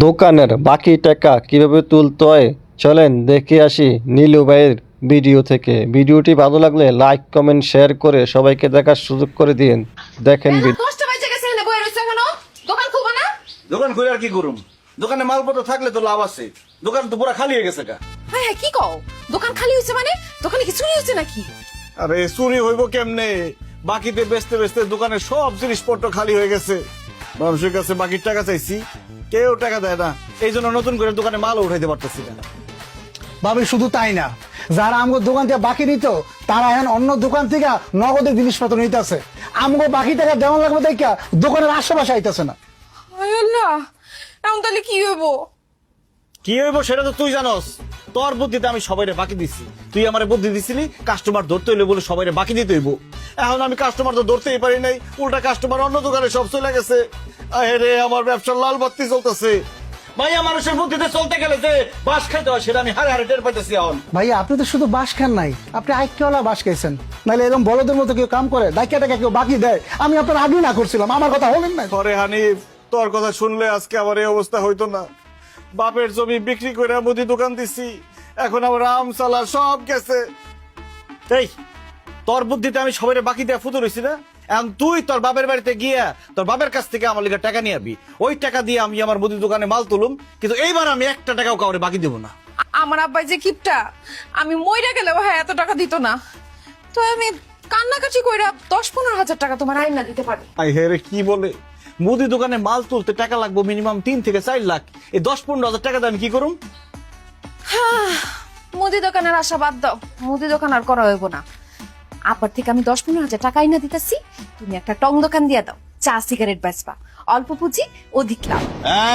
দোকানের বাকি টাকা কিভাবে তুলতে হয় চলেন দেখে আসি নীলু ভাইয়ের ভিডিও থেকে। ভিডিওটি ভালো লাগলে লাইক কমেন্ট শেয়ার করে সবাইকে দেখার সুযোগ করে দিন। দেখেন দোকান খুলে আর কি করুম? দোকানে মালপত্র থাকলে তো লাভ আছে, দোকান তো পুরো খালি হয়ে গেছে। হ্যাঁ হ্যাঁ, কি কও? দোকান খালি হয়েছে মানে দোকানে কি চুরি হয়েছে নাকি? আরে চুরি হইব কেমনে? বাকিতে বেচতে বেচতে দোকানের সব জিনিসপত্র খালি হয়ে গেছে। মানুষের কাছে বাকির টাকা চাইছি, কেউ টাকা দেয় না। এই জন্য নতুন করে দোকানে মাল উঠাইতে পারতেছি না। ভাবি শুধু তাই না, যারা আমগো দোকান থেকে বাকি নিত তারা এখন অন্য দোকান থেকে নগদের জিনিসপত্র নিতেছে। আমগো বাকি টাকা দেওয়া লাগবে দেখা দোকানের আশেপাশে আইতেছে না। হায় আল্লাহ, এখন তাহলে কি হইব? কি হইব সেটা তো তুই জানোস। তোর বুদ্ধিতে আমি সবাইরে বাকি দিছি, তুই আমার বুদ্ধি দিছিলি কাস্টমার ধরতে হইলে বলে সবাইরে বাকি দিতে হইব। এখন আমি কাস্টমার তো ধরতেই পারি নাই, উল্টা কাস্টমার অন্য দোকানে সব চলে গেছে। আরে আমার ব্যবসা লাল বাতি চলতেছে। ভাইয়া মানুষের বুদ্ধিতে চলতে গেলে যে বাস খাইতে হয় সেটা আমি হারে হারে টের পাইতেছি। এখন ভাইয়া আপনি তো শুধু বাস খান নাই, আপনি আইকিওয়ালা বাস খাইছেন। নাহলে এরকম বলদের মতো কেউ কাম করে ডাইকা টাকা কেউ বাকি দেয়? আমি আপনার আগে না করছিলাম, আমার কথা হলেন না। পরে হানিফ, তোর কথা শুনলে আজকে আমার এই অবস্থা হইতো না। বাপের জমি বিক্রি করে মুদি দোকান দিছি, এখন আমার আম সালা সব গেছে। এই তোর বুদ্ধিতে আমি সবাই বাকি দেয়া ফুতুর হইছি না? এখন তুই তোর বাপের বাড়িতে গিয়া তোর বাপের কাছ থেকে আমার লিগে টাকা নিয়ে আবি, ওই টাকা দিয়ে আমি আমার মুদি দোকানে মাল তুলুম। কিন্তু এইবার আমি একটা টাকাও কাউরে বাকি দেবো না। আমার আব্বাই যে কিপটা, আমি মইরা গেলেও হ্যাঁ এত টাকা দিত না। তো আমি কান্নাকাটি কইরা 10-15 হাজার টাকা তোমার আইনা দিতে পারি। আই হেরে কি বলে, মুদি দোকানে মাল তুলতে টাকা লাগবে মিনিমাম 3 থেকে 4 লাখ। এই 10-15 হাজার টাকা দিয়ে আমি কি করুম? মুদি দোকানের আশা বাদ দাও, মুদি দোকান আর করা হইব না। আব্বার থেকে আমি 10-15 হাজার টাকা আইনা দিতেছি, তুমি একটা টং দোকান দিয়ে দাও, চা সিগারেট বেচবা, অল্প পুঁজি অধিক লাভ।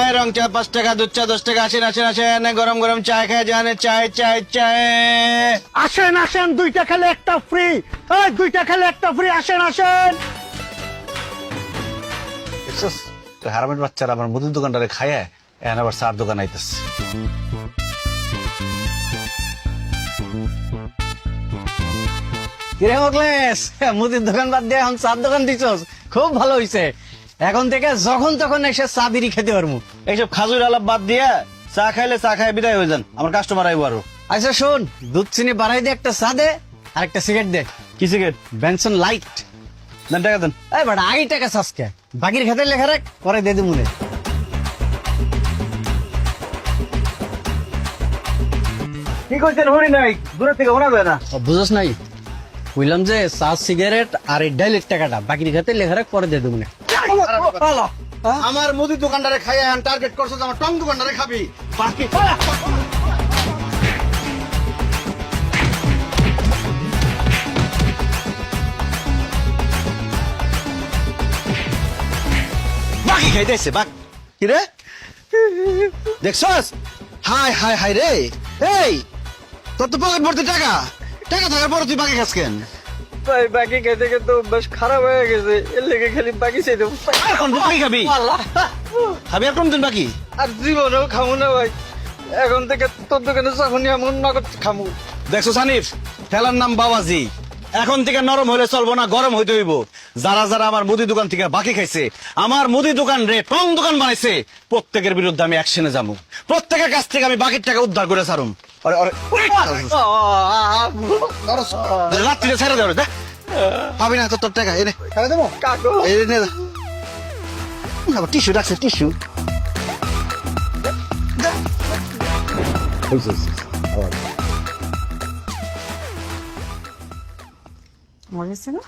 এই রং চা 5 টাকা, দুধ চা 10 টাকা। আসেন আসেন আসেন, গরম গরম চা খেয়ে যান। চায় চায় চায়। আসেন আসেন, 2টা খেলে একটা ফ্রি। এই 2টা খেলে একটা ফ্রি, আসেন আসেন। হারামের বাচ্চারা আমার মুদির দোকানটারে খায়, এখন আবার চার দোকান আইতেছে। কিরে মোকলেশ, মুদির দোকান বাদ দিয়ে এখন চার দোকান দিছস, খুব ভালো হইছে। এখন থেকে যখন তখন এসে চা বিড়ি খেতে পারবো। এইসব খাজুর আলাপ বাদ দিয়ে চা খাইলে চা খাই বিদায় হয়ে যান, আমার কাস্টমার আইব আরো। আচ্ছা শোন, দুধ চিনি বাড়াই দিয়ে একটা চা দে আর একটা সিগারেট দে। কি সিগারেট? Benson light. দেন টাকা দেন। এই বাড়া আগে টাকা চাষকে বাকির খাতে লেখা রাখ, পরে দে মনে। কি করছেন হরি নাই? দূরে থেকে শোনা যায় না। বুঝস নাই, কইলাম যে চা সিগারেট আর এই ডাইলের টাকাটা বাকির খাতে লেখা রাখ, পরে দে মনে। আমার মুদির দোকানটারে খাই টার্গেট করছো, আমার টং দোকানটারে খাবি। বাকি বাকি খাইতেছে বাক। কি রে দেখছস? হাই হাই হাই রে, এই তোর তো পকেট ভর্তি টাকা, টাকা থাকার পর তুই বাকি খাস কেন? ভাই বাকি খেতে খেতে বেশ খারাপ হয়ে গেছে, এর লেগে খালি বাকি চাই দেবো। আর কোন বাকি খাবি? খাবি আর কোন দিন বাকি? আর জীবনেও খামু না ভাই, এখন থেকে তোর দোকানে যখন এমন নগদ খামু। দেখছো সানিফ, ঠেলার নাম বাবাজি। এখন থেকে নরম হলে চলবো না, গরম হইতে হইব। যারা যারা আমার মুদি দোকান থেকে বাকি খাইছে, আমার মুদি দোকান রে টং দোকান বানাইছে, প্রত্যেকের বিরুদ্ধে আমি অ্যাকশনে যাবো। প্রত্যেকের কাছ থেকে আমি বাকির টাকা উদ্ধার করে ছাড়ুম। রাত্রিতে ছেড়ে দেওয়া পাবি না তোর টাকা। এনে খেলে দেবো কাকু টিস্যু রাখছে, টিস্যু। মনে হচ্ছে না?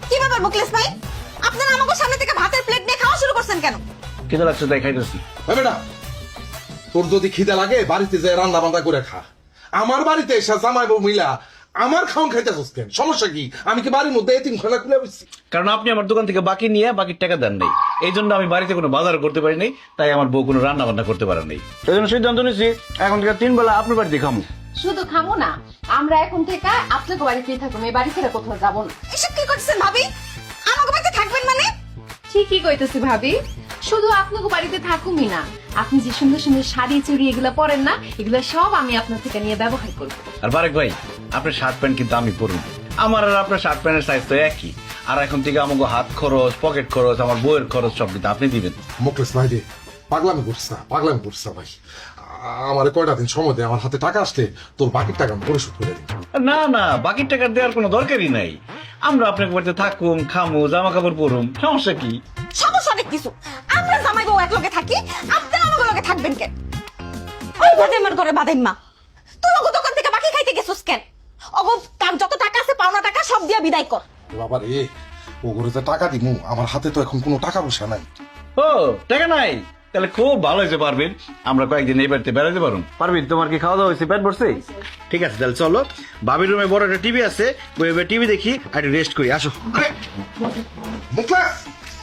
কি ব্যাপার মুকলেশ ভাই, আপনারা আমাকে সামনে থেকে ভাতের প্লেট নিয়ে খাওয়া শুরু করছেন কেন? খিদে লাগছে তাই খাইতেছি। বেটা, তোর যদি খিদে লাগে বাড়িতে যে রান্না বান্না করে খা। আমার বাড়িতে এসে জামাই বউ মিলা আমার খাওন খাইতেছস কেন? সমস্যা কি? আমি কি বাড়ির মধ্যে এতিম খানা খুলে বসছি? কারণ আপনি আমার দোকান থেকে বাকি নিয়ে বাকির টাকা দেন নাই, এই জন্য আমি বাড়িতে কোনো বাজার করতে পারি নাই, তাই আমার বউ কোনো রান্না বান্না করতে পারে নাই। সেই জন্য সিদ্ধান্ত নিয়েছি এখন থেকে 3 বেলা আপনার বাড়িতে খামু। শুধু খামো না, আমরা এখন থেকে আপনাকে বাড়িতেই থাকবো, এই বাড়ি ছেড়ে কোথাও যাবো না। এসব কি করছেন ভাবি? আমাকে বাড়িতে থাকবেন মানে? ঠিকই কইতেছি ভাবি, শুধু আপনাকে বাড়িতে থাকুমি না, আপনি যে সুন্দর সুন্দর শাড়ি চুড়ি এগুলো পরেন না, এগুলো সব আমি আপনার থেকে নিয়ে ব্যবহার করবো। আর বারেক ভাই, আপনার শার্ট প্যান্ট কিন্তু আমি পরুন, আমার আর আপনার শার্ট প্যান্টের সাইজ তো একই। আর এখন থেকে আমাকে হাত খরচ, পকেট খরচ, আমার বইয়ের খরচ সব কিন্তু আপনি দিবেন। মুখলেস ভাই রে, পাগলামি করছিস না, পাগলামি করছিস না ভাই। আমার কয়টা দিন সময় দে, আমার হাতে টাকা আসলে তোর বাকির টাকা আমি পরিশোধ করে দিই। না না, বাকি টাকা দেওয়ার কোনো দরকারই নাই। আমরা আপনার বাড়িতে থাকুম, খামু, জামা কাপড় পরুম, সমস্যা কি? সমস্যা অনেক কিছু। আমরা জামাই বউ এক লগে থাকি, আপনারা আমার লগে থাকবেন কেন? ওই বাদাইমার ঘরে বাদাইমা, তুই ওগো দোকান থেকে বাকি খাইতে গেছিস কেন? ওগো কাম যত টাকা আছে পাওনা টাকা সব দিয়া বিদায় কর। বাবা রে, ও ঘরে যে টাকা দিমু, আমার হাতে তো এখন কোনো টাকা পয়সা নাই। ও টাকা নাই? তাহলে খুব ভালো হয়েছে পারবেন, আমরা কয়েকদিন এই বাড়িতে বেড়াতে পারুন। পারবেন, তোমার কি খাওয়া দাওয়া হয়েছে, পেট ভরছে? ঠিক আছে তাহলে চলো, বাবির রুমে বড় একটা টিভি আছে, ওই টিভি দেখি আর একটু রেস্ট করি। আসো। আরে মুখলেস,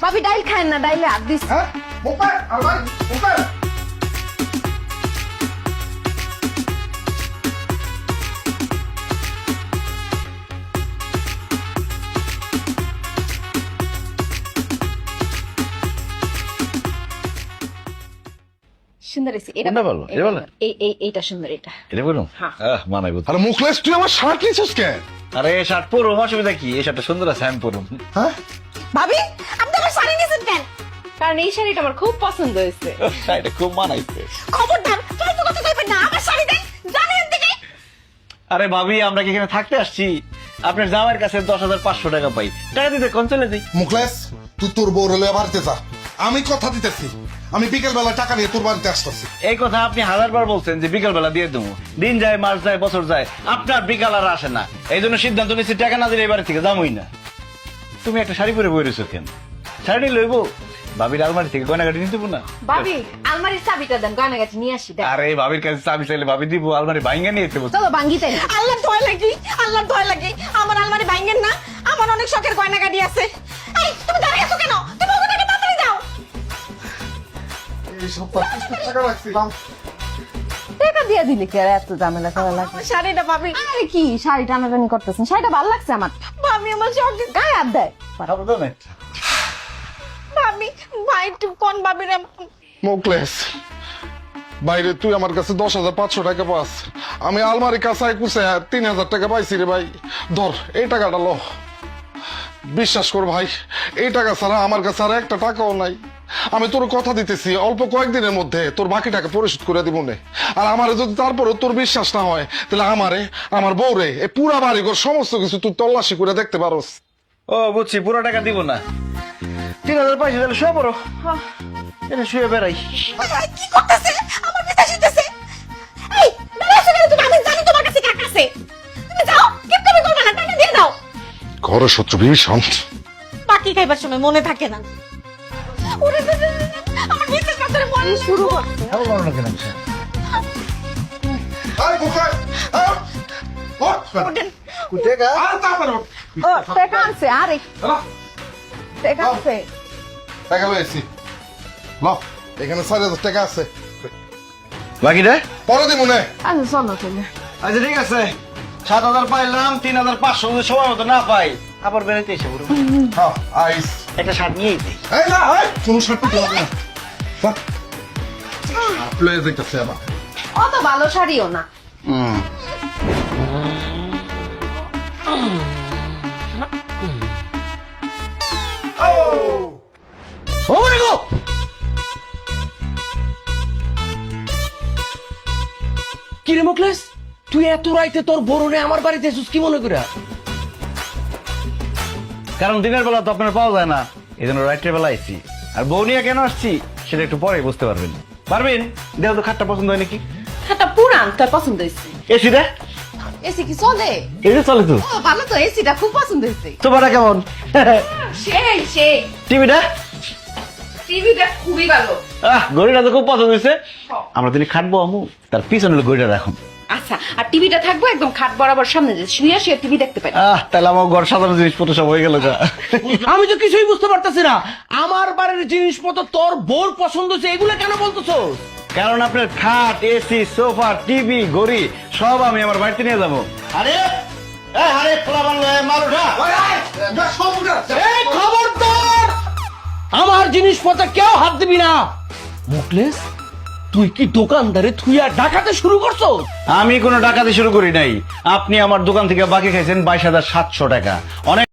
ভাবি ডাইল খায় না, ডাইলে হাত দিস। হ্যাঁ মুখলেস, আর ভাই মুখলেস। সুন্দর হয়েছে এটা। কোনটা ভালো? এটা ভালো? এইটা সুন্দর, এটা। এটা বলুন, হ্যাঁ। মানাইব। আরে মুখলেস, তুই আমার শার্ট নিছিস কেন? আরে শার্ট পরুম, অসুবিধা কি? এই শার্টটা সুন্দর আছে, আমি পরুম। হ্যাঁ ভাবি আপনি আমার শাড়ি নিয়েছেন কেন? কারণ এই শাড়িটা আমার খুব পছন্দ হয়েছে। শাড়িটা খুব মানাইছে। খবরদার ফালতু কথা কইবেন না, আমার শাড়ি দেন, জানেন থেকে। আরে ভাবি, আমরা কি এখানে থাকতে আসছি? আপনার জামাইয়ের কাছে 10,500 টাকা পাই, টাকা দিতে কোন চলে যাই। মুখলেস, তুই তোর বউ রেলে বাড়িতে যা, আমি কথা দিতেছি, আমি বিকেল বেলা টাকা নিয়ে তোর বাড়িতে আসতেছি। এই কথা আপনি 1000বার বলছেন যে বিকাল বেলা দিয়ে দেবো। দিন যায়, মাস যায়, বছর যায়, আপনার বিকাল আর আসে না। এই জন্য সিদ্ধান্ত নিচ্ছি, টাকা না দিলে এবারে থেকে যাবোই না। তুমি একটা শাড়ি পরে বই রয়েছো কেন? শাড়ি লইবো, ভাবির আলমারি থেকে গয়নাগাটি নিতে না। ভাবি আলমারির চাবিটা দেন, গয়নাগাটি নিয়ে আসি। দেন। আরে ভাবির কাছে চাবি চাইলে ভাবি দিব, আলমারি ভাঙ্গা নিয়ে যেতে বলছে। চলো ভাঙ্গিতে। আল্লাহর দয়া লাগি, আল্লাহর দয়া লাগি, আমার আলমারি ভাঙ্গেন না, আমার অনেক শখের গয়নাগাটি আছে। এই তুমি দাঁড়িয়ে আছো কেন? তুমি ওখানে তাড়াতাড়ি যাও। এই সপ্তাহ টাকা রাখছিলাম। টাকা দিয়ে দিলে কি আর এত ঝামেলা করা লাগে? শাড়িটা ভাবি, আরে কি শাড়ি টানাটানি করতেছেন? শাড়িটা ভালো লাগছে আমার। ভাবি আমার শখে গায়ে হাত দেয়। ভাবি ভাই একটু কোন ভাবির মুখলেস, বাইরে তুই আমার কাছে 10,500 টাকা পাস, আমি আলমারি কাছায় কুছে 3,000 টাকা পাইছি রে ভাই। ধর এই টাকাটা লো, বিশ্বাস কর ভাই, এই টাকা ছাড়া আমার কাছে আর একটা টাকাও নাই। আমি তোর কথা দিতেছি, অল্প কয়েকদিনের মধ্যে তোর বাকি টাকা পরিশোধ করে দিব নে। আর আমারে যদি তারপরে তোর বিশ্বাস না হয়, তাহলে আমারে, আমার বউরে, এই পুরা বাড়িঘর সমস্ত কিছু তুই তল্লাশি করে দেখতে পারোস। ও বুঝছি, পুরো টাকা দিব না। 3,000 পাইছি, তাহলে শুয়ে পড়ো। এটা শুয়ে বেড়াই। কি করতেছে? আমার পিতা শিখতেছে। এই দাঁড়িয়ে আছো কেন তুমি? আমি জানি তোমার কাছে টাকা আছে। তুমি যাও, কেপ করে করবে না, টাকা দিয়ে দাও। ঘরের শত্রু ভীষণ। বাকি খাইবার সময় মনে থাকে না। ওরে আমার বিশ্বাস করতে মনে শুরু করছে। ভালো করো না কেন? ও টাকা আছে, আরে টাকা আছে। টাকা পেয়েছি, এখানে 4,000 টাকা আছে, বাকিটা পরে দিব নে। আচ্ছা চলো চলো। আচ্ছা ঠিক আছে, 7,000 পাইলাম, 3,500 যদি সময় মতো না পাই, আবার বেরোতে এসে পড়বো। হ্যাঁ আইস। একটা শার্ট নিয়েই যাই। এই না, এই কোনো শর্ত লাগবে না। আপলে যাইতাছে আবার। অত ভালো শাড়িও না। কিরে মুখলেস, তুই এত রাইতে তোর বরণে আমার বাড়িতে এসেছিস কি মনে করে? কারণ দিনের বেলা তো আপনার পাওয়া যায় না, এই জন্য রাত্রের বেলা আইছি। আর বউ নিয়ে কেন আসছি সেটা একটু পরে বুঝতে পারবেন। পারবেন, দেহ তো খাটটা পছন্দ হয় নাকি? খাটটা পুরান, তোর পছন্দ হয়েছে? এসি রে, এসি কি চলে? এই যে চলে তো। ও ভালো তো, এসিটা খুব পছন্দ হয়েছে। তোমার কেমন? সেই সেই টিভিটা? টিভিটা খুবই ভালো। গড়িটা তো খুব পছন্দ হয়েছে। আমরা তিনি খাটবো আমু, তার পিছনে হলো গড়িটা রাখুন। আচ্ছা, আর টিভিটা থাকবো একদম খাট বরাবর সামনে, যে শুয়ে শুয়ে টিভি দেখতে পারি। তাহলে আমার ঘর সাধারণ জিনিসপত্র সব হয়ে গেল। আমি তো কিছুই বুঝতে পারতেছি না, আমার বাড়ির জিনিসপত্র তোর বোর পছন্দ হচ্ছে, এগুলো কেন বলতেছো? কারণ আপনার খাট, এসি, সোফা, টিভি, ঘড়ি সব আমি আমার বাড়িতে নিয়ে যাবো। আরে আরে খোলা বাংলা মালুটা। এই খবরদার, আমার জিনিসপত্র কেউ হাত দিবি না। মুখলেস, তুই কি দোকানদারে থুইয়া ডাকাতে শুরু করছো? আমি কোনো ডাকাতি শুরু করি নাই। আপনি আমার দোকান থেকে বাকি খাইছেন 22,700 টাকা। অনেক